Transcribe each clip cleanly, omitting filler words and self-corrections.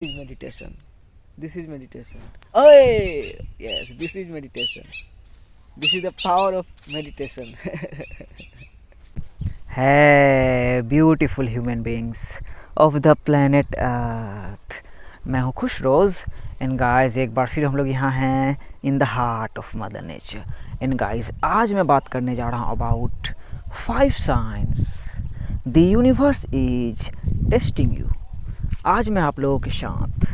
is meditation. This is meditation. Oh, yes, this is meditation. This is the power of meditation. है beautiful human beings of the planet earth. मैं हूँ खुश रोज़ and guys एक बार फिर हम लोग यहाँ हैं in the heart of mother nature. And guys आज मैं बात करने जा रहा हूँ about 5 science the universe is testing you. आज मैं आप लोगों के साथ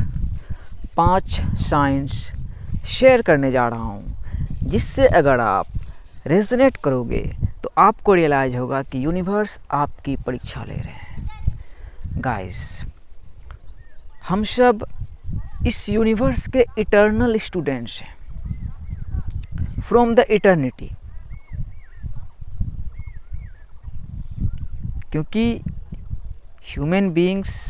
5 साइंस शेयर करने जा रहा हूँ जिससे अगर आप रेजोनेट करोगे तो आपको रियलाइज होगा कि यूनिवर्स आपकी परीक्षा ले रहे हैं। गाइस हम सब इस यूनिवर्स के इटर्नल स्टूडेंट्स हैं फ्रॉम द इटर्निटी, क्योंकि ह्यूमन बीइंग्स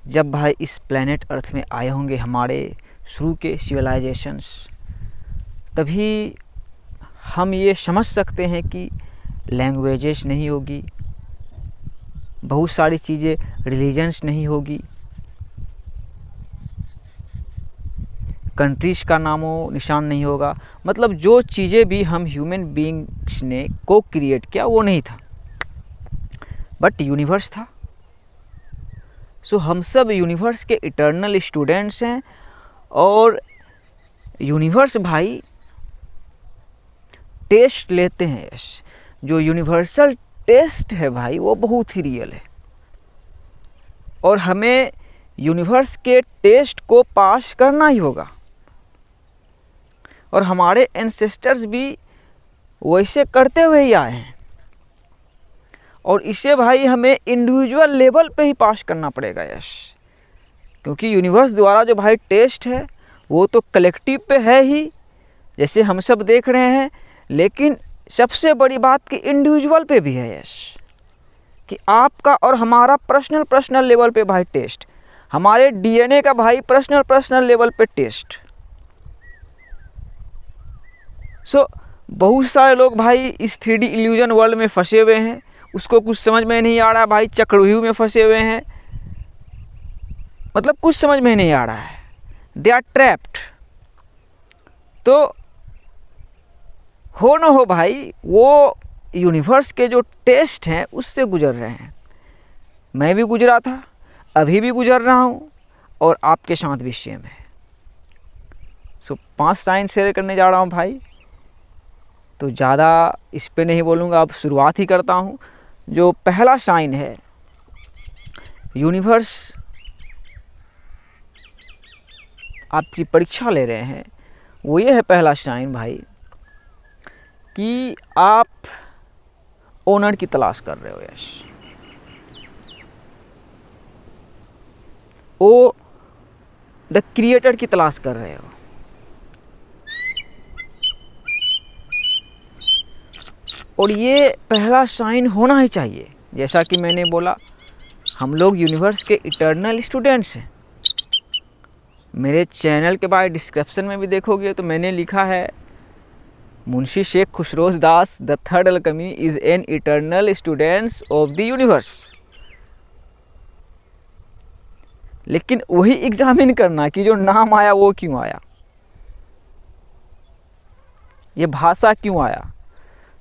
जब भाई इस प्लेनेट अर्थ में आए होंगे हमारे शुरू के सिविलाइजेशंस, तभी हम ये समझ सकते हैं कि लैंग्वेजेस नहीं होगी, बहुत सारी चीज़ें रिलीजन्स नहीं होगी, कंट्रीज़ का नामो निशान नहीं होगा। मतलब जो चीज़ें भी हम ह्यूमन बीइंग्स ने को क्रिएट किया वो नहीं था, बट यूनिवर्स था। सो हम सब यूनिवर्स के इटर्नल स्टूडेंट्स हैं और यूनिवर्स भाई टेस्ट लेते हैं। जो यूनिवर्सल टेस्ट है भाई वो बहुत ही रियल है और हमें यूनिवर्स के टेस्ट को पास करना ही होगा। और हमारे एंसेस्टर्स भी वैसे करते हुए ही आए हैं और इसे भाई हमें इंडिविजुअल लेवल पे ही पास करना पड़ेगा। यस, क्योंकि यूनिवर्स द्वारा जो भाई टेस्ट है वो तो कलेक्टिव पे है ही, जैसे हम सब देख रहे हैं, लेकिन सबसे बड़ी बात कि इंडिविजुअल पे भी है। यस, कि आपका और हमारा पर्सनल लेवल पे भाई टेस्ट, हमारे डीएनए का भाई पर्सनल लेवल पे टेस्ट। सो बहुत सारे लोग भाई इस 3D इल्यूजन वर्ल्ड में फंसे हुए हैं, उसको कुछ समझ में नहीं आ रहा भाई, चक्रव्यूह में फंसे हुए हैं, मतलब कुछ समझ में नहीं आ रहा है, दे आर ट्रैप्ड। तो हो न हो भाई वो यूनिवर्स के जो टेस्ट हैं उससे गुजर रहे हैं। मैं भी गुजरा था, अभी भी गुजर रहा हूँ और आपके साथ भी सेम है। सो 5 साइंस शेयर करने जा रहा हूँ भाई, तो ज़्यादा इस पे नहीं बोलूँगा, अब शुरुआत ही करता हूँ। जो पहला साइन है, यूनिवर्स आपकी परीक्षा ले रहे हैं, वो ये है पहला साइन भाई कि आप ओनर की तलाश कर रहे हो। यस, ओ द क्रिएटर की तलाश कर रहे हो। और ये पहला साइन होना ही चाहिए। जैसा कि मैंने बोला, हम लोग यूनिवर्स के इटर्नल स्टूडेंट्स हैं। मेरे चैनल के बाद डिस्क्रिप्शन में भी देखोगे तो मैंने लिखा है, Munshi Sheikh Khushroz Das the third alchemy is an eternal students of the universe. लेकिन वही एग्जामिन करना कि जो नाम आया वो क्यों आया, ये भाषा क्यों आया।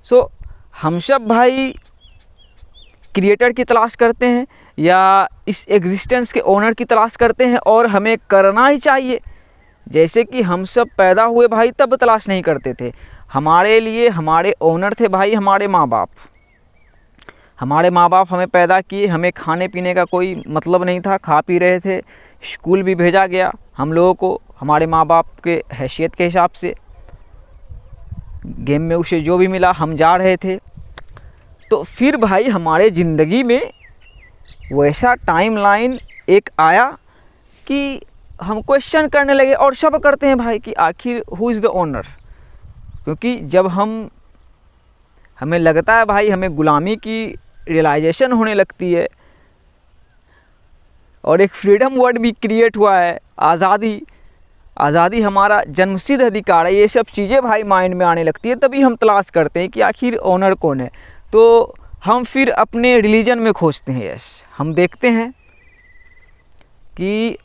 सो हम सब भाई क्रिएटर की तलाश करते हैं या इस एग्जिस्टेंस के ओनर की तलाश करते हैं, और हमें करना ही चाहिए। जैसे कि हम सब पैदा हुए भाई तब तलाश नहीं करते थे, हमारे लिए हमारे ओनर थे भाई हमारे माँ बाप। हमारे माँ बाप हमें पैदा किए, हमें खाने पीने का कोई मतलब नहीं था, खा पी रहे थे, स्कूल भी भेजा गया हम लोगों को हमारे माँ बाप के हैसियत के हिसाब से, गेम में उसे जो भी मिला हम जा रहे थे। तो फिर भाई हमारे ज़िंदगी में वैसा टाइमलाइन एक आया कि हम क्वेश्चन करने लगे, और सब करते हैं भाई कि आखिर हु इज़ द ओनर। क्योंकि जब हमें लगता है भाई, हमें गुलामी की रियलाइजेशन होने लगती है और एक फ्रीडम वर्ड भी क्रिएट हुआ है, आज़ादी हमारा जन्मसिद्ध अधिकार है, ये सब चीज़ें भाई माइंड में आने लगती है, तभी हम तलाश करते हैं कि आखिर ओनर कौन है। तो हम फिर अपने रिलीजन में खोजते हैं। यस, हम देखते हैं कि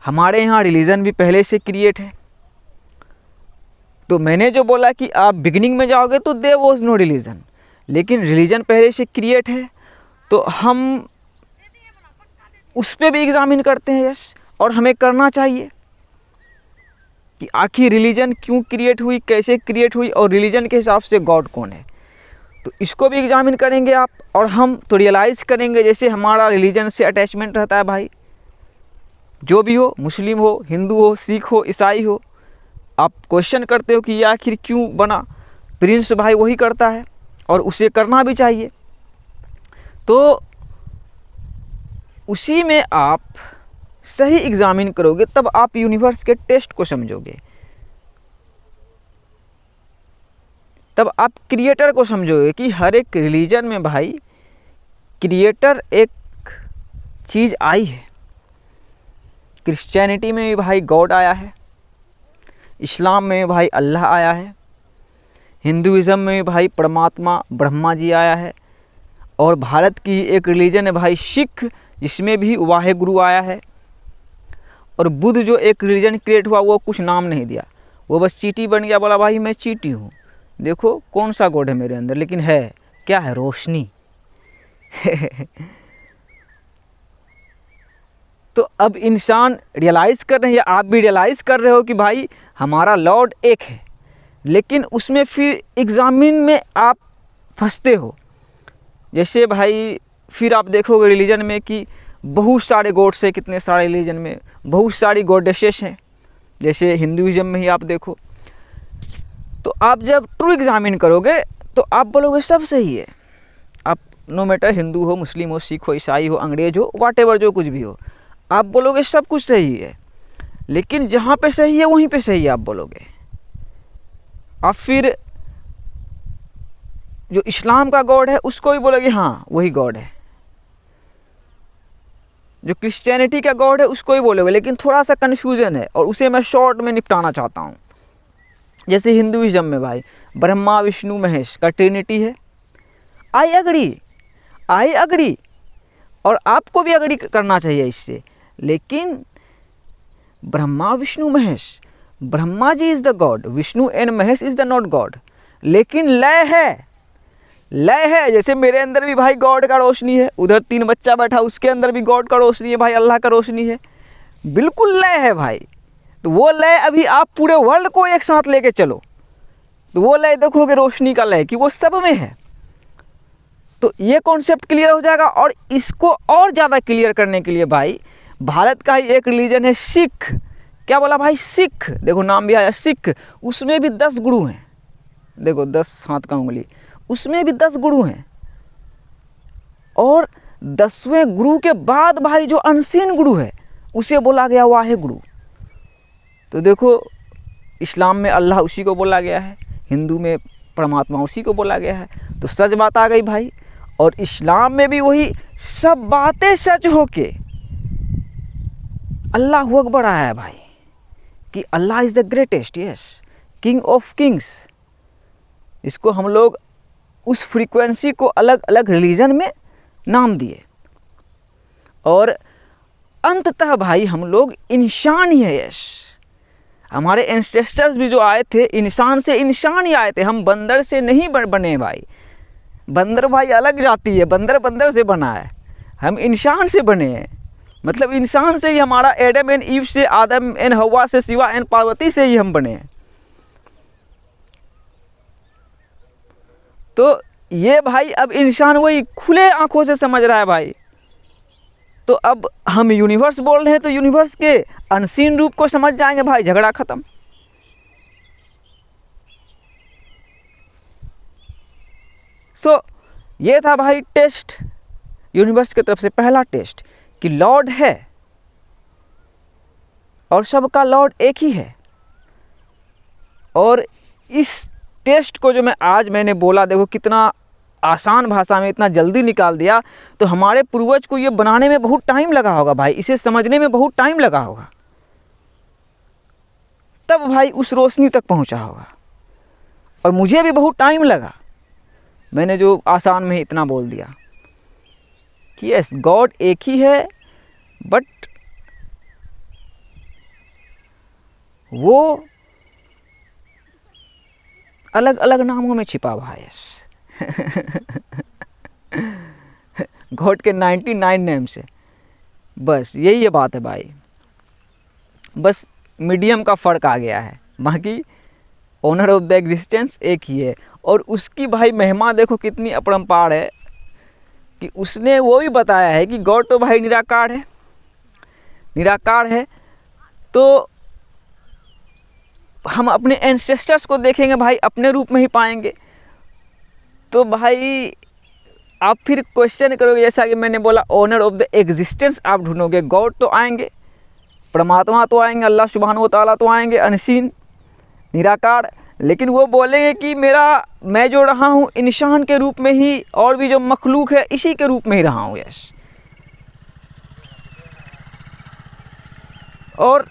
हमारे यहाँ रिलीजन भी पहले से क्रिएट है। तो मैंने जो बोला कि आप बिगिनिंग में जाओगे तो देयर वाज नो रिलीजन, लेकिन रिलीजन पहले से क्रिएट है तो हम उस पर भी एग्जामिन करते हैं। यस, और हमें करना चाहिए कि आखिर रिलीजन क्यों क्रिएट हुई, कैसे क्रिएट हुई, और रिलीजन के हिसाब से गॉड कौन है। तो इसको भी एग्जामिन करेंगे आप, और हम तो रियलाइज़ करेंगे जैसे हमारा रिलीजन से अटैचमेंट रहता है भाई, जो भी हो, मुस्लिम हो, हिंदू हो, सिख हो, ईसाई हो, आप क्वेश्चन करते हो कि ये आखिर क्यों बना। प्रिंस भाई वही करता है और उसे करना भी चाहिए। तो उसी में आप सही एग्जामिन करोगे तब आप यूनिवर्स के टेस्ट को समझोगे, तब आप क्रिएटर को समझोगे कि हर एक रिलीजन में भाई क्रिएटर एक चीज़ आई है। क्रिश्चियनिटी में भी भाई गॉड आया है, इस्लाम में भाई अल्लाह आया है, हिंदुइज़म में भी भाई परमात्मा ब्रह्मा जी आया है, और भारत की एक रिलीजन है भाई सिख, जिसमें भी वाहे गुरु आया है। और बुद्ध जो एक रिलीजन क्रिएट हुआ वो कुछ नाम नहीं दिया, वो बस चींटी बन गया, बोला भाई मैं चींटी हूँ, देखो कौन सा गॉड है मेरे अंदर, लेकिन है क्या है, रोशनी। तो अब इंसान रियलाइज़ कर रहे हैं, या आप भी रियलाइज़ कर रहे हो कि भाई हमारा लॉर्ड एक है, लेकिन उसमें फिर एग्जामिन में आप फंसते हो। जैसे भाई फिर आप देखोगे रिलीजन में कि बहुत सारे गॉड्स हैं, कितने सारे रिलीजन में बहुत सारी गॉडेसेस हैं, जैसे हिंदुइज्म में ही आप देखो। तो आप जब ट्रू एग्जामिन करोगे तो आप बोलोगे सब सही है। आप नो मैटर हिंदू हो, मुस्लिम हो, सिख हो, ईसाई हो, अंग्रेज हो, व्हाटएवर जो कुछ भी हो, आप बोलोगे सब कुछ सही है। लेकिन जहाँ पे सही है वहीं पे सही है आप बोलोगे। आप फिर जो इस्लाम का गॉड है उसको भी बोलोगे हाँ वही गॉड है, जो क्रिश्चियनिटी का गॉड है उसको ही बोलोगे, लेकिन थोड़ा सा कन्फ्यूज़न है और उसे मैं शॉर्ट में निपटाना चाहता हूँ। जैसे हिंदुइज्म में भाई ब्रह्मा विष्णु महेश का ट्रिनिटी है, आई अग्री, और आपको भी अग्री करना चाहिए इससे। लेकिन Brahma Vishnu Mahesh, Brahma ji is the God, Vishnu and Mahesh is the not God, लेकिन लय है। जैसे मेरे अंदर भी भाई गॉड का रोशनी है, उधर 3 बच्चा बैठा उसके अंदर भी गॉड का रोशनी है भाई, अल्लाह का रोशनी है, बिल्कुल लय है भाई। तो वो लय अभी आप पूरे वर्ल्ड को एक साथ लेके चलो तो वो लय देखोगे रोशनी का लय कि वो सब में है। तो ये कॉन्सेप्ट क्लियर हो जाएगा। और इसको और ज़्यादा क्लियर करने के लिए भाई भारत का ही एक रिलीजन है सिख। क्या बोला भाई, सिख, देखो नाम भी आया सिख, उसमें भी 10 गुरु हैं, देखो 10 हाथ का उंगली, उसमें भी 10 गुरु हैं। और 10वें गुरु के बाद भाई जो अनसीन गुरु है उसे बोला गया वाहे गुरु। तो देखो इस्लाम में अल्लाह उसी को बोला गया है, हिंदू में परमात्मा उसी को बोला गया है। तो सच बात आ गई भाई। और इस्लाम में भी वही सब बातें सच होके अल्लाह अकबर आया है भाई, कि Allah is the greatest, yes, king of kings. इसको हम लोग उस फ्रीक्वेंसी को अलग अलग रिलीजन में नाम दिए। और अंततः भाई हम लोग इंसान ही है, यस। हमारे एंसेस्टर्स भी जो आए थे इंसान से इंसान ही आए थे, हम बंदर से नहीं बने भाई। बंदर भाई अलग जाती है, बंदर से बना है, हम इंसान से बने हैं। मतलब इंसान से ही हमारा एडम एंड ईव से, आदम एंड हवा से, शिवा एंड पार्वती से ही हम बने हैं। तो ये भाई अब इंसान वही खुले आंखों से समझ रहा है भाई। तो अब हम यूनिवर्स बोल रहे हैं तो यूनिवर्स के अनसीन रूप को समझ जाएंगे भाई, झगड़ा खत्म। सो ये था भाई टेस्ट यूनिवर्स की तरफ से, पहला टेस्ट कि लॉर्ड है और सबका लॉर्ड एक ही है। और इस टेस्ट को जो मैंने बोला, देखो कितना आसान भाषा में इतना जल्दी निकाल दिया। तो हमारे पूर्वज को ये बनाने में बहुत टाइम लगा होगा भाई, इसे समझने में बहुत टाइम लगा होगा, तब भाई उस रोशनी तक पहुंचा होगा। और मुझे भी बहुत टाइम लगा, मैंने जो आसान में इतना बोल दिया कि यस गॉड एक ही है, बट वो अलग अलग नामों में छिपा हुआ है गॉड के 99 नेम से। बस यही ये बात है भाई, बस मीडियम का फ़र्क आ गया है, बाकी ओनर ऑफ द एग्जिस्टेंस एक ही है। और उसकी भाई महिमा देखो कितनी अपरंपार है कि उसने वो भी बताया है कि गॉड तो भाई निराकार है, निराकार है। तो हम अपने एंसेस्टर्स को देखेंगे भाई अपने रूप में ही पाएंगे। तो भाई आप फिर क्वेश्चन करोगे, जैसा कि मैंने बोला ओनर ऑफ द एग्जिस्टेंस आप ढूंढोगे, गॉड तो आएंगे, परमात्मा तो आएंगे, अल्लाह सुब्हानहू व तआला तो आएंगे, अनसीन निराकार। लेकिन वो बोलेंगे कि मैं जो रहा हूँ इंसान के रूप में ही, और भी जो मखलूक है इसी के रूप में ही रहा हूँ। यस, और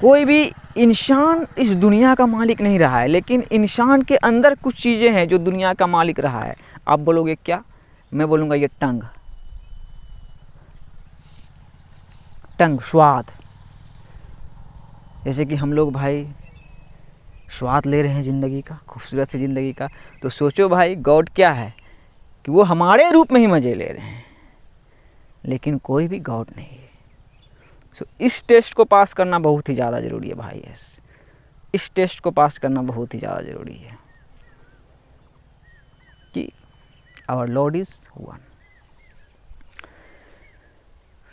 कोई भी इंसान इस दुनिया का मालिक नहीं रहा है, लेकिन इंसान के अंदर कुछ चीज़ें हैं जो दुनिया का मालिक रहा है। आप बोलोगे क्या? मैं बोलूँगा ये टंग, स्वाद। जैसे कि हम लोग भाई स्वाद ले रहे हैं ज़िंदगी का, खूबसूरत सी ज़िंदगी का, तो सोचो भाई गॉड क्या है कि वो हमारे रूप में ही मज़े ले रहे हैं, लेकिन कोई भी गॉड नहीं है। सो इस टेस्ट को पास करना बहुत ही ज़्यादा ज़रूरी है भाई। इस टेस्ट को पास करना बहुत ही ज़्यादा ज़रूरी है कि आवर लॉर्ड इज़ वन।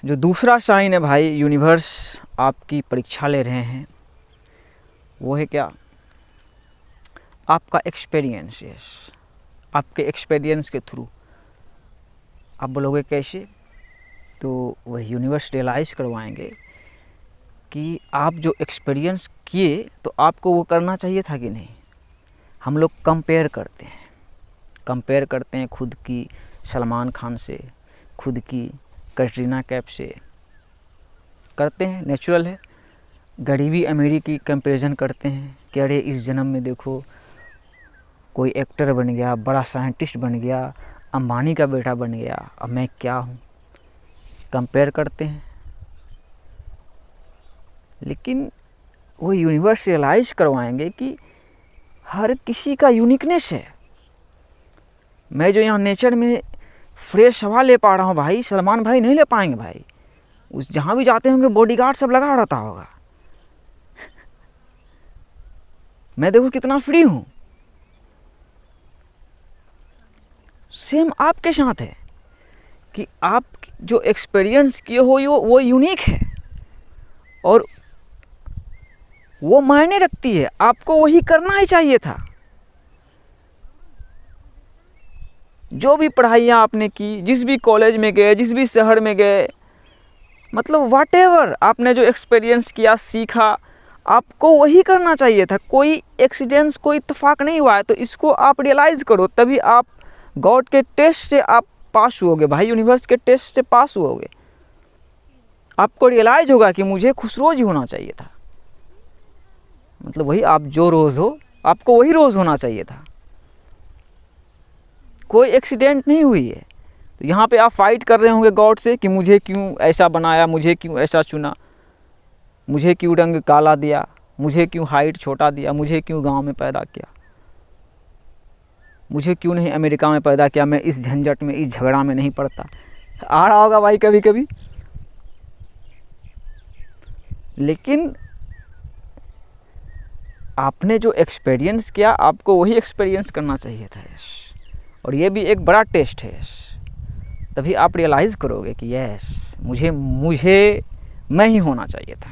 जो दूसरा साइन है भाई, यूनिवर्स आपकी परीक्षा ले रहे हैं, वो है क्या? आपका एक्सपीरियंस। यस, आपके एक्सपीरियंस के थ्रू। आप बोलोगे कैसे? तो वह यूनिवर्स रियलाइज़ करवाएंगे कि आप जो एक्सपीरियंस किए तो आपको वो करना चाहिए था कि नहीं। हम लोग कंपेयर करते हैं खुद की सलमान खान से, खुद की कैटरीना कैफ से करते हैं, नेचुरल है। गरीबी अमीरी की कंपैरिजन करते हैं कि अरे इस जन्म में देखो कोई एक्टर बन गया, बड़ा साइंटिस्ट बन गया, अंबानी का बेटा बन गया, अब मैं क्या हूँ। कंपेयर करते हैं, लेकिन वो यूनिवर्स रियलाइज़ करवाएंगे कि हर किसी का यूनिकनेस है। मैं जो यहाँ नेचर में फ्रेश हवा ले पा रहा हूँ भाई, सलमान भाई नहीं ले पाएंगे भाई। उस जहाँ भी जाते होंगे बॉडीगार्ड सब लगा रहता होगा। मैं देखो कितना फ्री हूँ। सेम आपके साथ है कि आप जो एक्सपीरियंस किए हो वो यूनिक है और वो मायने रखती है। आपको वही करना ही चाहिए था। जो भी पढ़ाइयाँ आपने की, जिस भी कॉलेज में गए, जिस भी शहर में गए, मतलब व्हाटएवर आपने जो एक्सपीरियंस किया, सीखा, आपको वही करना चाहिए था। कोई एक्सीडेंट्स, कोई इत्तेफाक नहीं हुआ है। तो इसको आप रियलाइज़ करो, तभी आप गॉड के टेस्ट से आप पास हुओगे भाई, यूनिवर्स के टेस्ट से पास हुओगे। आपको रियलाइज़ होगा कि मुझे खुश रोज़ ही होना चाहिए था। मतलब वही आप जो रोज़ हो, आपको वही रोज़ होना चाहिए था। कोई एक्सीडेंट नहीं हुई है। तो यहाँ पे आप फाइट कर रहे होंगे गॉड से कि मुझे क्यों ऐसा बनाया, मुझे क्यों ऐसा चुना, मुझे क्यों रंग काला दिया, मुझे क्यों हाइट छोटा दिया, मुझे क्यों गांव में पैदा किया, मुझे क्यों नहीं अमेरिका में पैदा किया, मैं इस झंझट में, इस झगड़ा में नहीं पड़ता। आ रहा होगा भाई कभी कभी। लेकिन आपने जो एक्सपीरियंस किया, आपको वही एक्सपीरियंस करना चाहिए था। और ये भी एक बड़ा टेस्ट है। तभी आप रियलाइज़ करोगे कि यस, मुझे मैं ही होना चाहिए था।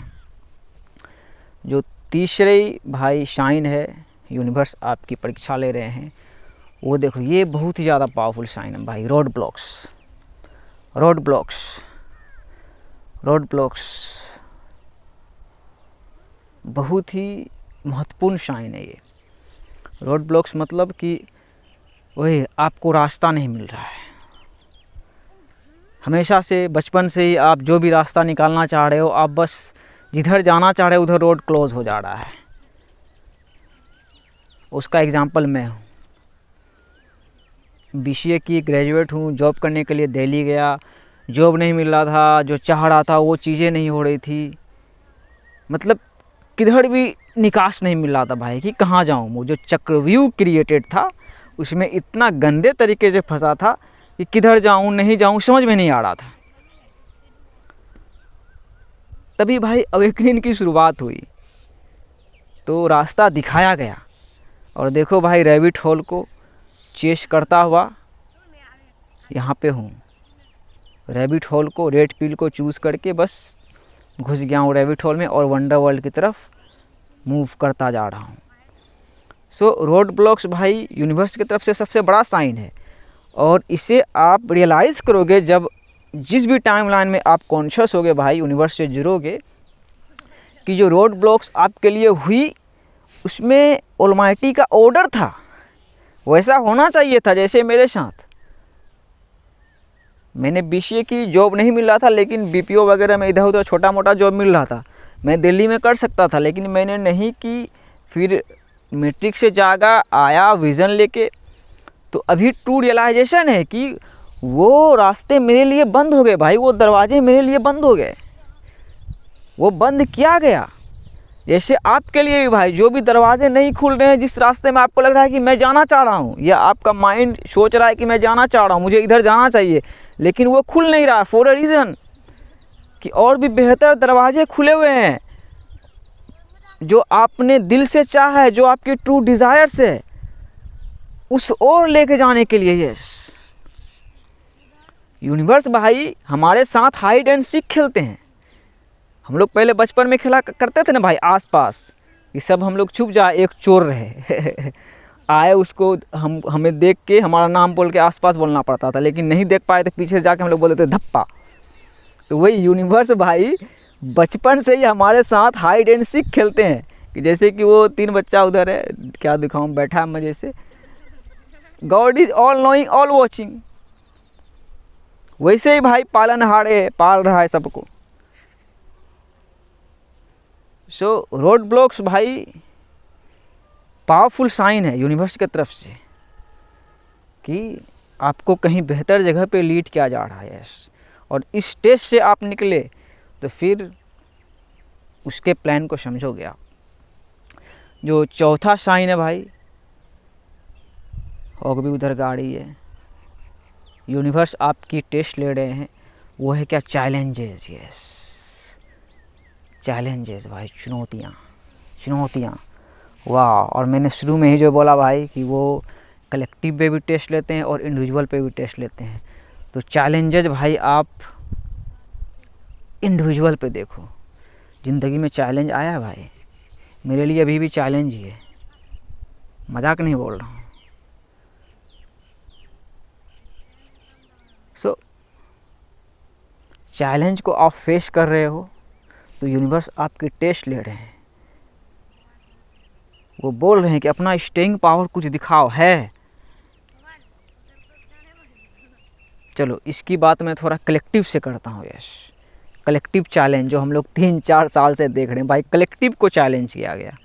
जो तीसरे भाई साइन है, यूनिवर्स आपकी परीक्षा ले रहे हैं, वो देखो ये बहुत ही ज़्यादा पावरफुल साइन है भाई। रोड ब्लॉक्स बहुत ही महत्वपूर्ण साइन है ये। रोड ब्लॉक्स मतलब कि वही आपको रास्ता नहीं मिल रहा है। हमेशा से बचपन से ही आप जो भी रास्ता निकालना चाह रहे हो, आप बस जिधर जाना चाह रहे हो उधर रोड क्लोज हो जा रहा है। उसका एग्जांपल मैं हूँ। BCA की ग्रेजुएट हूँ, जॉब करने के लिए दिल्ली गया, जॉब नहीं मिल रहा था, जो चाह रहा था वो चीज़ें नहीं हो रही थी। मतलब किधर भी निकास नहीं मिल रहा था भाई कि कहाँ जाऊँ। वो जो चक्रव्यूह क्रिएटेड था उसमें इतना गंदे तरीके से फंसा था कि किधर जाऊँ नहीं जाऊँ समझ में नहीं आ रहा था। तभी भाई अवेकनिंग की शुरुआत हुई, तो रास्ता दिखाया गया। और देखो भाई रैबिट होल को चेस करता हुआ यहाँ पे हूँ। रैबिट होल को, रेड पिल को चूज़ करके बस घुस गया हूँ रैबिट होल में और वंडर वर्ल्ड की तरफ मूव करता जा रहा हूँ। सो रोड ब्लॉक्स भाई यूनिवर्स की तरफ से सबसे बड़ा साइन है, और इसे आप रियलाइज़ करोगे जब जिस भी टाइमलाइन में आप कॉन्शियस होगे भाई, यूनिवर्स से जुड़ोगे, कि जो रोड ब्लॉक्स आपके लिए हुई उसमें ऑलमाइटी का ऑर्डर था। वैसा होना चाहिए था जैसे मेरे साथ। मैंने BCA की जॉब नहीं मिल रहा था, लेकिन BPO वगैरह में इधर उधर छोटा मोटा जॉब मिल रहा था। मैं दिल्ली में कर सकता था, लेकिन मैंने नहीं की। फिर मैट्रिक से जागा आया विज़न लेके, तो अभी ट्रू रियलाइजेशन है कि वो रास्ते मेरे लिए बंद हो गए भाई, वो दरवाजे मेरे लिए बंद हो गए। वो बंद किया गया। जैसे आपके लिए भी भाई जो भी दरवाजे नहीं खुल रहे हैं, जिस रास्ते में आपको लग रहा है कि मैं जाना चाह रहा हूँ, या आपका माइंड सोच रहा है कि मैं जाना चाह रहा हूँ, मुझे इधर जाना चाहिए, लेकिन वो खुल नहीं रहा फॉर अ रीज़न कि और भी बेहतर दरवाजे खुले हुए हैं। जो आपने दिल से चाहा है, जो आपकी ट्रू डिज़ायर्स है, उस ओर लेके जाने के लिए। यस, यूनिवर्स भाई हमारे साथ हाइड एंड सीक खेलते हैं। हम लोग पहले बचपन में खेला करते थे ना भाई, आसपास ये सब हम लोग छुप जाए, एक चोर रहे आए उसको हमें देख के हमारा नाम बोल के आसपास बोलना पड़ता था, लेकिन नहीं देख पाए तो पीछे जाके हम लोग बोलते थे धप्पा। तो वही यूनिवर्स भाई बचपन से ही हमारे साथ हाइड एंड सीक खेलते हैं। कि जैसे कि वो 3 बच्चा उधर है, क्या दिखाऊं, बैठा है मजे से, God is all knowing all watching. वैसे ही भाई पालनहारे पाल रहा है सबको। सो रोड ब्लॉक्स भाई पावरफुल साइन है यूनिवर्स की तरफ से कि आपको कहीं बेहतर जगह पे लीड किया जा रहा है। और इस टेस्ट से आप निकले तो फिर उसके प्लान को समझोगे आप। जो चौथा साइन है भाई, और भी उधर गाड़ी है, यूनिवर्स आपकी टेस्ट ले रहे हैं, वो है क्या, चैलेंजेस। यस, चैलेंजेस भाई, चुनौतियाँ। वाह। और मैंने शुरू में ही जो बोला भाई कि वो कलेक्टिव पे भी टेस्ट लेते हैं और इंडिविजुअल पे भी टेस्ट लेते हैं। तो चैलेंजेस भाई आप इंडिविजुअल पे देखो। ज़िंदगी में चैलेंज आया है भाई, मेरे लिए अभी भी चैलेंज ही है, मजाक नहीं बोल रहा हूँ। सो चैलेंज को आप फेस कर रहे हो तो यूनिवर्स आपकी टेस्ट ले रहे हैं। वो बोल रहे हैं कि अपना स्टेइंग पावर कुछ दिखाओ है। चलो इसकी बात मैं थोड़ा कलेक्टिव से करता हूँ। यस, कलेक्टिव चैलेंज जो हम लोग 3-4 साल से देख रहे हैं भाई, कलेक्टिव को चैलेंज किया गया,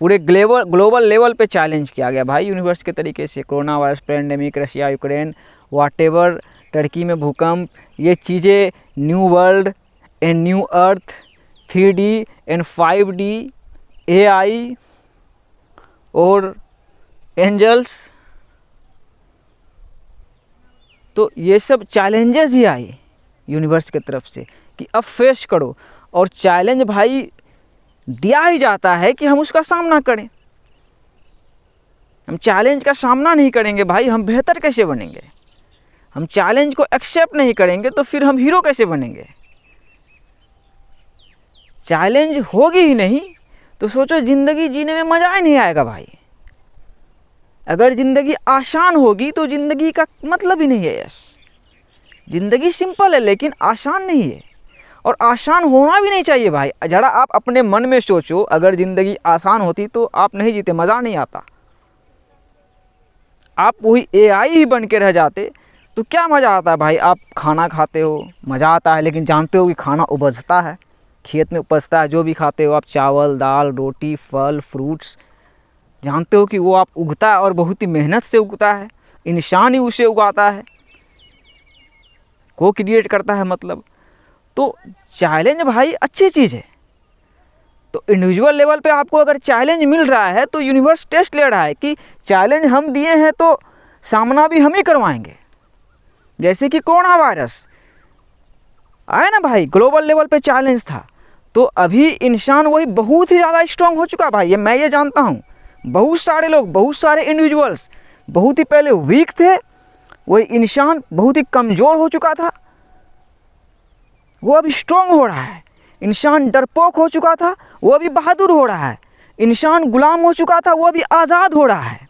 पूरे ग्लोबल लेवल पे चैलेंज किया गया भाई यूनिवर्स के तरीके से। Corona virus, pandemic, Russia Ukraine, whatever, Turkey में भूकंप, ये चीज़ें, new world and new earth, 3D and 5D, AI और एंजल्स, तो ये सब चैलेंजेस ही आए यूनिवर्स की तरफ से कि अब फेस करो। और चैलेंज भाई दिया ही जाता है कि हम उसका सामना करें। हम चैलेंज का सामना नहीं करेंगे भाई, हम बेहतर कैसे बनेंगे? हम चैलेंज को एक्सेप्ट नहीं करेंगे तो फिर हम हीरो कैसे बनेंगे? चैलेंज होगी ही नहीं तो सोचो ज़िंदगी जीने में मज़ा ही नहीं आएगा भाई। अगर ज़िंदगी आसान होगी तो ज़िंदगी का मतलब ही नहीं है। यस, ज़िंदगी सिंपल है लेकिन आसान नहीं है, और आसान होना भी नहीं चाहिए भाई। जरा आप अपने मन में सोचो, अगर ज़िंदगी आसान होती तो आप नहीं जीते, मज़ा नहीं आता। आप वही AI ही बन के रह जाते तो क्या मज़ा आता है भाई। आप खाना खाते हो, मज़ा आता है, लेकिन जानते हो कि खाना उपजता है, खेत में उपजता है। जो भी खाते हो आप, चावल, दाल, रोटी, फल, फ्रूट्स, जानते हो कि वो आप उगता है और बहुत ही मेहनत से उगता है। इंसान ही उसे उगाता है, को क्रिएट करता है मतलब। तो चैलेंज भाई अच्छी चीज़ है, तो इंडिविजुअल लेवल पे आपको अगर चैलेंज मिल रहा है तो यूनिवर्स टेस्ट ले रहा है कि चैलेंज हम दिए हैं तो सामना भी हम ही करवाएंगे। जैसे कि कोरोना वायरस आया ना भाई, ग्लोबल लेवल पे चैलेंज था, तो अभी इंसान वही बहुत ही ज़्यादा स्ट्रांग हो चुका भाई, मैं ये जानता हूँ। बहुत सारे लोग, बहुत सारे इंडिविजुअल्स बहुत ही पहले वीक थे, वही इंसान बहुत ही कमज़ोर हो चुका था, वो अभी स्ट्रांग हो रहा है। इंसान डरपोक हो चुका था, वो अभी बहादुर हो रहा है। इंसान गुलाम हो चुका था, वो अभी आज़ाद हो रहा है।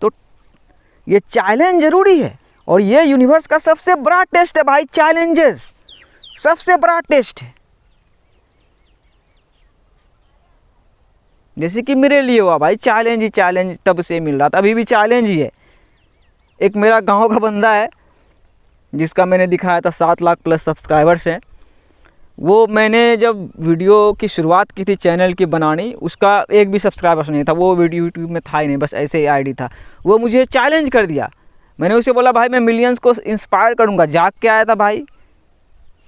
तो ये चैलेंज ज़रूरी है, और ये यूनिवर्स का सबसे बड़ा टेस्ट है भाई। चैलेंजेस सबसे बड़ा टेस्ट है। जैसे कि मेरे लिए हुआ भाई, चैलेंज ही चैलेंज तब से मिल रहा था, अभी भी चैलेंज ही है। एक मेरा गांव का बंदा है जिसका मैंने दिखाया था 7 लाख प्लस सब्सक्राइबर्स हैं। वो मैंने जब वीडियो की शुरुआत की थी चैनल की बनानी, उसका एक भी सब्सक्राइबर्स नहीं था, वो वीडियो यूट्यूब में था ही नहीं, बस ऐसे ही आईडी था। वो मुझे चैलेंज कर दिया। मैंने उसे बोला भाई मैं मिलियंस को इंस्पायर करूँगा, जाग के आया था भाई।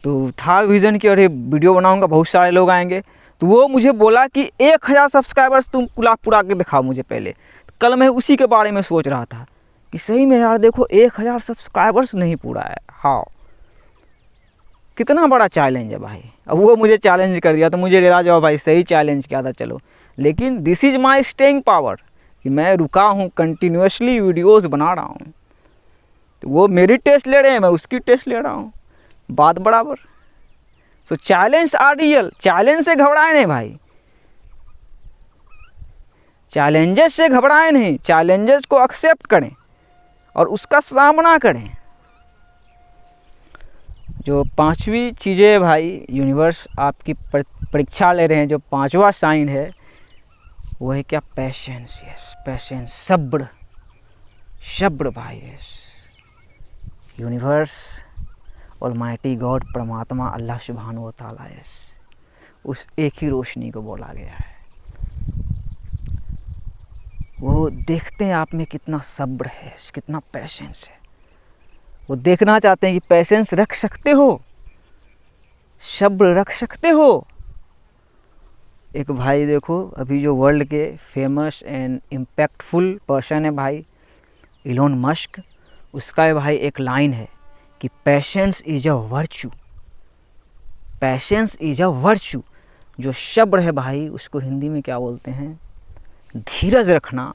तो था विज़न कि अरे वीडियो बनाऊँगा, बहुत सारे लोग आएंगे। तो वो मुझे बोला कि 1000 सब्सक्राइबर्स तुम पूरा के दिखाओ मुझे पहले। तो कल मैं उसी के बारे में सोच रहा था कि सही में यार देखो 1000 सब्सक्राइबर्स नहीं पूरा है। हाँ, कितना बड़ा चैलेंज है भाई। अब वो मुझे चैलेंज कर दिया तो मुझे रियलाइज हुआ भाई सही चैलेंज क्या था। चलो, लेकिन this is my staying power कि मैं रुका हूँ, कंटिन्यूसली वीडियोस बना रहा हूँ। तो वो मेरी टेस्ट ले रहे हैं, मैं उसकी टेस्ट ले रहा हूँ, बात बराबर। So challenge are real. Challenge से घबराए नहीं भाई, चैलेंजेस से घबराए नहीं, चैलेंजेस को एक्सेप्ट करें और उसका सामना करें। जो 5वीं चीज़ें भाई यूनिवर्स आपकी परीक्षा ले रहे हैं, जो 5वां साइन है वो है क्या? पेशेंस। यस, पेशेंस, सब्र। सब्र भाई, यस। यूनिवर्स, ऑलमाइटी गॉड, परमात्मा, अल्लाह सुब्हानहू व तआला, यस, उस एक ही रोशनी को बोला गया है। वो देखते हैं आप में कितना सब्र है, कितना पेशेंस है। वो देखना चाहते हैं कि पेशेंस रख सकते हो, सब्र रख सकते हो। एक भाई देखो, अभी जो वर्ल्ड के फेमस एंड इम्पैक्टफुल पर्सन है भाई, इलोन मस्क, उसका भाई एक लाइन है कि patience is a virtue. Patience is a virtue. जो सब्र है भाई, उसको हिंदी में क्या बोलते हैं? धीरज रखना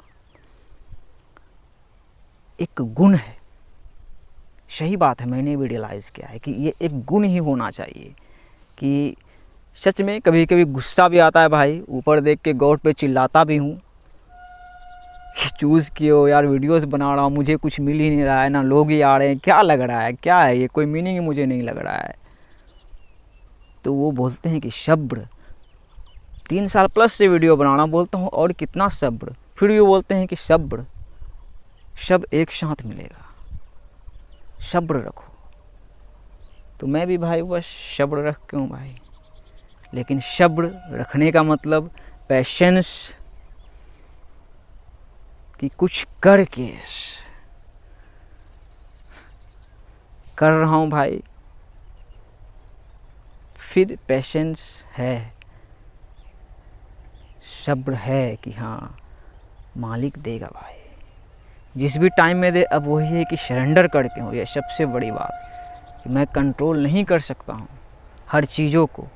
एक गुण है। सही बात है, मैंने भी रियलाइज़ किया है कि ये एक गुण ही होना चाहिए। कि सच में कभी कभी गुस्सा भी आता है भाई, ऊपर देख के गॉड पे चिल्लाता भी हूँ कि चूज़ किए हो यार, वीडियोस बना रहा हूँ, मुझे कुछ मिल ही नहीं रहा है, ना लोग ही आ रहे हैं, क्या लग रहा है, क्या है ये, कोई मीनिंग ही मुझे नहीं लग रहा है। तो वो बोलते हैं कि सब्र। 3 साल प्लस से वीडियो बनाना, बोलता हूँ और कितना सब्र, फिर भी बोलते हैं कि सब्र, सब एक साथ मिलेगा, सब्र रखो। तो मैं भी भाई बस सब्र रख के हूँ भाई। लेकिन सब्र रखने का मतलब पेशेंस कि कुछ करके कर रहा हूँ भाई, फिर पेशेंस है, सब्र है कि हाँ मालिक देगा भाई, जिस भी टाइम में दे। अब वही है कि सरेंडर करके हूँ, ये सबसे बड़ी बात कि मैं कंट्रोल नहीं कर सकता हूँ हर चीज़ों को।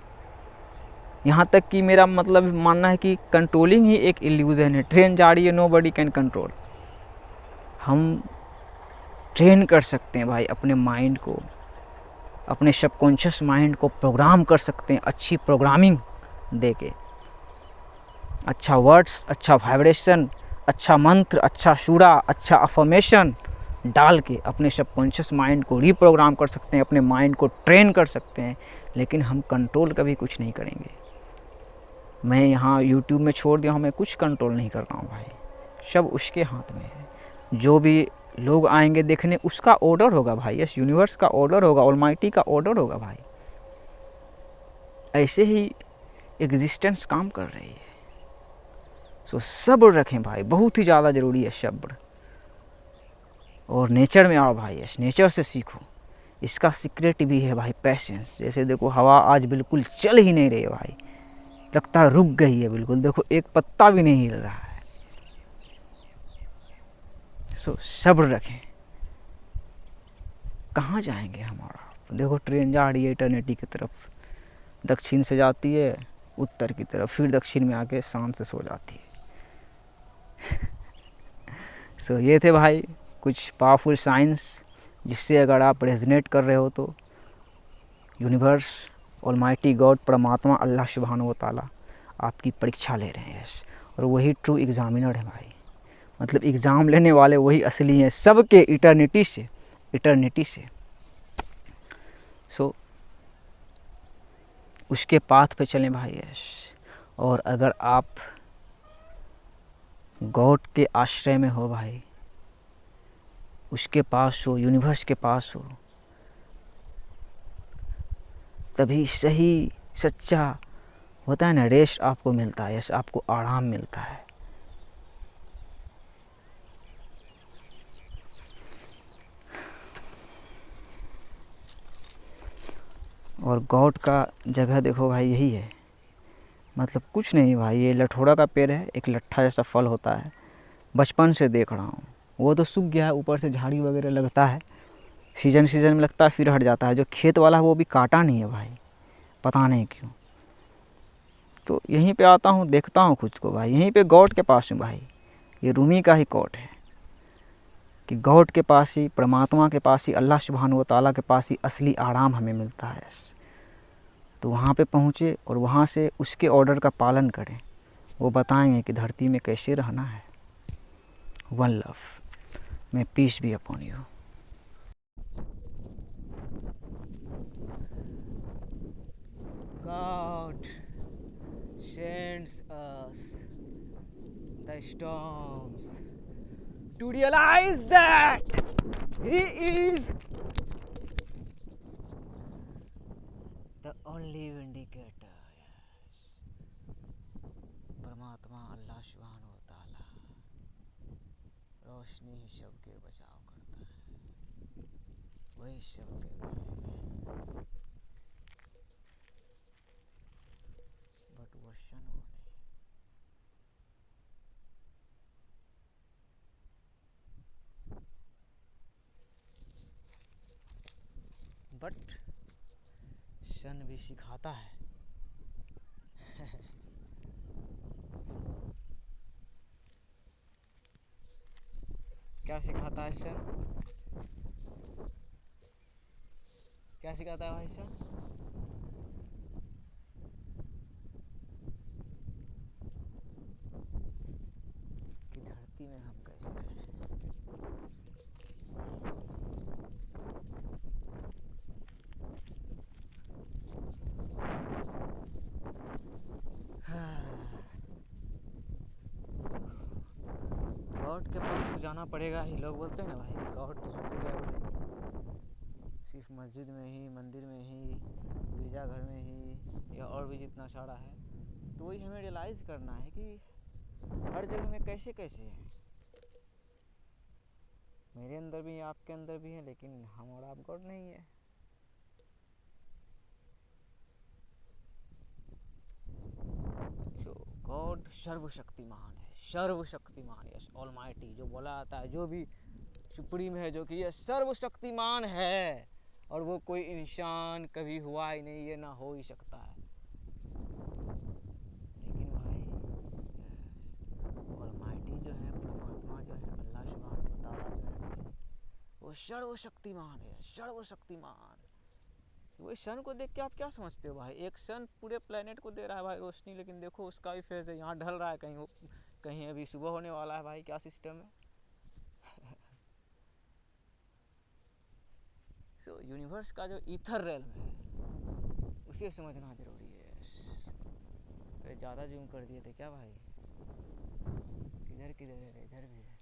यहाँ तक कि मेरा मतलब मानना है कि कंट्रोलिंग ही एक इल्यूज़न है। ट्रेन जा रही है, नोबडी कैन कंट्रोल। हम ट्रेन कर सकते हैं भाई अपने माइंड को, अपने सबकॉन्शियस माइंड को प्रोग्राम कर सकते हैं, अच्छी प्रोग्रामिंग दे के, अच्छा वर्ड्स, अच्छा वाइब्रेशन, अच्छा मंत्र, अच्छा शूरा, अच्छा अफर्मेशन डाल के अपने सबकॉन्शियस माइंड को रीप्रोग्राम कर सकते हैं, अपने माइंड को ट्रेन कर सकते हैं। लेकिन हम कंट्रोल कभी कुछ नहीं करेंगे। मैं यहाँ यूट्यूब में छोड़ दिया हूँ, मैं कुछ कंट्रोल नहीं कर रहा हूँ भाई, सब उसके हाथ में है। जो भी लोग आएंगे देखने, उसका ऑर्डर होगा भाई, यस, यूनिवर्स का ऑर्डर होगा, ऑलमाइटी का ऑर्डर होगा भाई। ऐसे ही एग्जिस्टेंस काम कर रही है। सो सब्र रखें भाई, बहुत ही ज़्यादा ज़रूरी है सब्र। और नेचर में आओ भाई, यस, नेचर से सीखो इसका सीक्रेट भी है भाई पेशेंस। जैसे देखो हवा आज बिल्कुल चल ही नहीं रही है भाई, लगता है रुक गई है बिल्कुल, देखो एक पत्ता भी नहीं हिल रहा है। सो सब्र रखें। कहाँ जाएंगे हमारा, देखो ट्रेन जा रही है इटर्निटी की तरफ, दक्षिण से जाती है उत्तर की तरफ, फिर दक्षिण में आके शांत से सो जाती है। सो ये थे भाई कुछ पावरफुल साइंस, जिससे अगर आप रेजनेट कर रहे हो तो यूनिवर्स, ऑलमाइटी गॉड, परमात्मा अल्लाह सुब्हानहू व तआला आपकी परीक्षा ले रहे हैं। और वही ट्रू एग्जामिनर है भाई, मतलब एग्ज़ाम लेने वाले वही असली हैं सबके, इटर्निटी से, इटर्निटी से। सो उसके पाथ पे चलें भाई यश। और अगर आप गॉड के आश्रय में हो भाई, उसके पास हो, यूनिवर्स के पास हो, तभी सही सच्चा होता है ना रेस्ट आपको मिलता है, यश आपको आराम मिलता है। और गॉड का जगह देखो भाई यही है, मतलब कुछ नहीं भाई, ये लठोड़ा का पेड़ है, एक लट्ठा जैसा फल होता है, बचपन से देख रहा हूँ। वो तो सूख गया है, ऊपर से झाड़ी वगैरह लगता है, सीजन सीजन में लगता है फिर हट जाता है। जो खेत वाला है वो भी काटा नहीं है भाई, पता नहीं क्यों। तो यहीं पे आता हूँ, देखता हूँ खुद को भाई, यहीं पे गॉड के पास हूँ भाई। ये रूमी का ही कोट है कि गॉड के पास ही, परमात्मा के पास ही, अल्लाह सुब्हानहू व तआला के पास ही असली आराम हमें मिलता है। तो वहाँ पे पहुँचे और वहाँ से उसके ऑर्डर का पालन करें, वो बताएंगे कि धरती में कैसे रहना है। One love, may peace be upon you. God sends us the storms to realize that He is the only vindicator. परमात्मा अल्लाह सुब्हानहू व तआला रोशनी ही सबके बचाव करता है, वही सबके, बट वो शन वो नहीं। बट शन भी सिखाता है। क्या सिखाता है शन, क्या सिखाता है भाई शन? कि धरती में हम कैसे रहें। गॉड के पास तो जाना पड़ेगा ही। लोग बोलते हैं ना भाई गॉड तो हर जगह है, सिर्फ मस्जिद में ही, मंदिर में ही, गिरजाघर में ही, या और भी जितना सारा है। तो वही हमें रियलाइज़ करना है कि हर जगह में कैसे कैसे है। मेरे अंदर भी है, आपके अंदर भी है, लेकिन हम और आप गॉड नहीं है। जो गॉड सर्वशक्तिमान है, सर्वशक्तिमान, यस ऑलमाइटी, जो बोला जाता है, जो भी सुप्रीम है, जो कि ये सर्वशक्तिमान है, और वो कोई इंसान कभी हुआ ही नहीं, ये ना हो ही सकता है। लेकिन भाई ऑलमाइटी जो है, परमात्मा जो है, अल्लाह सुब्हानहू व तआला जो है, वो सर्वशक्तिमान है, सर्वशक्तिमान। वही सन को देख के आप क्या समझते हो भाई? एक सन पूरे प्लेनेट को दे रहा है भाई रोशनी, लेकिन देखो उसका भी फेज है, यहाँ ढल रहा है, कहीं कहीं अभी सुबह होने वाला है भाई, क्या सिस्टम है। सो यूनिवर्स का जो ईथर रेल्म है उसे समझना जरूरी है। अरे ज़्यादा जूम कर दिए थे क्या भाई? किधर किधर है? इधर भी है,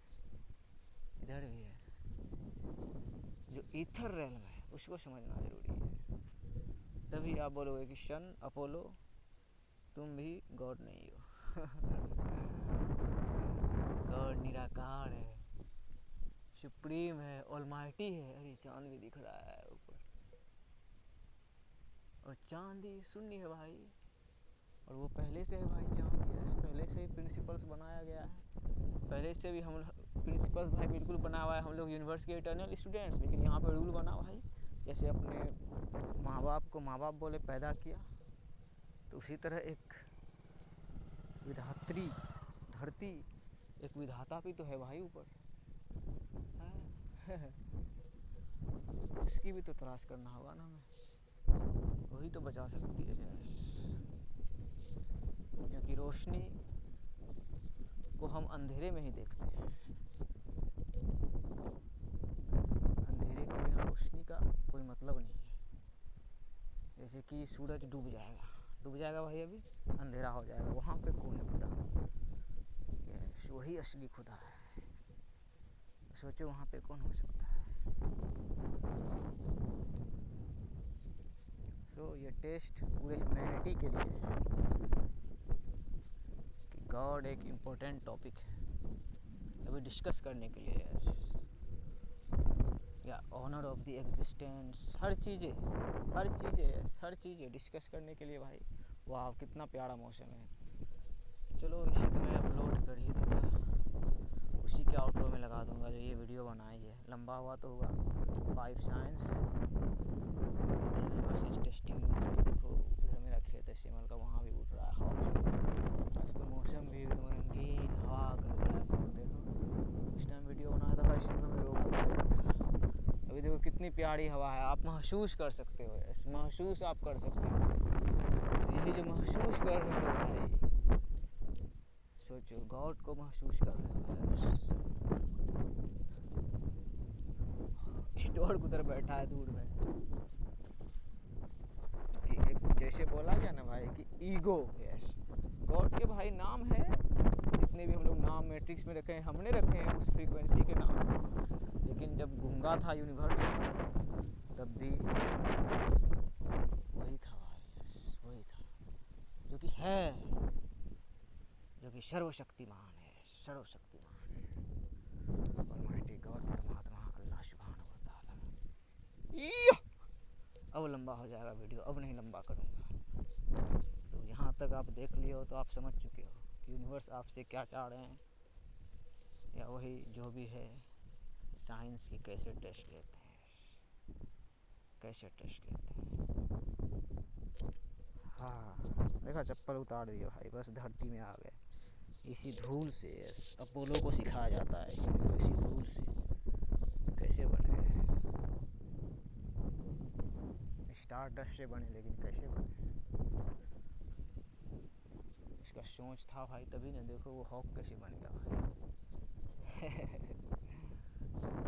इधर भी है। जो ईथर रेल्म है उसको समझना जरूरी है, तभी आप बोलोगे कि सन, अपोलो, तुम भी गॉड नहीं हो। गॉड निराकार है। सुप्रीम है, ऑलमाइटी है। अरे चांद भी दिख रहा है ऊपर, और चांद ही शून्य है भाई, और वो पहले से है भाई चांद, पहले से ही प्रिंसिपल्स बनाया गया है, पहले से भी हम प्रिंसिपल्स भाई बिल्कुल बना हुआ है। हम लोग यूनिवर्स के इटर्नल स्टूडेंट्स, लेकिन यहाँ पे रूल बना भाई, जैसे अपने माँ बाप को माँ बाप बोले पैदा किया, तो उसी तरह एक विधात्री धरती, एक विधाता भी तो है भाई ऊपर, इसकी भी तो तलाश करना होगा ना हमें, वही तो बचा सकती है, क्योंकि रोशनी को हम अंधेरे में ही देखते हैं, अंधेरे के बिना रोशनी का कोई मतलब नहीं है। जैसे कि सूरज डूब जाएगा भाई, अभी अंधेरा हो जाएगा, वहाँ पे कौन है खुदा? वही असली खुदा है। सोचो वहाँ पे कौन हो सकता है? सो ये टेस्ट पूरे ह्यूमैनिटी के लिए है कि गॉड एक इम्पोर्टेंट टॉपिक है अभी डिस्कस करने के लिए है, या ऑनर ऑफ द एग्जिस्टेंस, हर चीज़ें डिस्कस करने के लिए भाई। वाह कितना प्यारा मौसम है। चलो इसी तो मैं अपलोड कर ही दूँगा, उसी के आउटरो में लगा दूँगा जो ये वीडियो बनाई है। लंबा हुआ तो होगा। 5 साइंस यूनिवर्स टेस्टिंग। देखो उधर मेरा खेत है सिमल का, वहाँ भी उठ रहा है हवा। आज तो मौसम भी एकदम रंगीन, हवा कर दिया है। देखो इस टाइम वीडियो बनाया था भाई, सुबह में रोक था। अभी देखो कितनी प्यारी हवा है, आप महसूस कर सकते हो, महसूस आप कर सकते हो। यही जो महसूस कर रहे हो भाई, सोचो गॉड को महसूस कर रहे हो। स्टोर उधर बैठा है दूर में, कि एक जैसे बोला गया ना भाई कि ईगो, यस गॉड के भाई नाम है, जितने भी हम लोग नाम मैट्रिक्स में रखे हैं, हमने रखे हैं उस फ्रीक्वेंसी के नाम। लेकिन जब गूंगा था यूनिवर्स तब भी वही था भाई, यस वही था जो कि है, जो कि सर्वशक्तिमान है, सर्वशक्तिमान ऑलमाइटी गॉड परमात्मा अल्लाह सुब्हानहू व तआला। अब लंबा हो जाएगा वीडियो, अब नहीं लंबा करूँगा। तो यहाँ तक आप देख लिए हो तो आप समझ चुके हो कि यूनिवर्स आपसे क्या चाह रहे हैं, या वही जो भी है साइंस की कैसे टेस्ट लेते हैं, कैसे टेस्ट लेते हैं। हाँ देखा, चप्पल उतार दिया भाई, बस धरती में आ गए इसी धूल से। अपोलो को सिखाया जाता है इसी धूल से कैसे बने, स्टार डस्ट से बने, लेकिन कैसे बने, इसका सोच था भाई, तभी ना देखो वो हॉक कैसे बन गया भाई।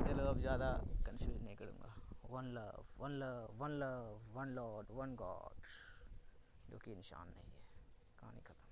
चलो अब ज़्यादा कंफ्यूज नहीं करूँगा। One love, one love, one love, one Lord, one God, जो कि इंसान नहीं है। कहानी खत्म।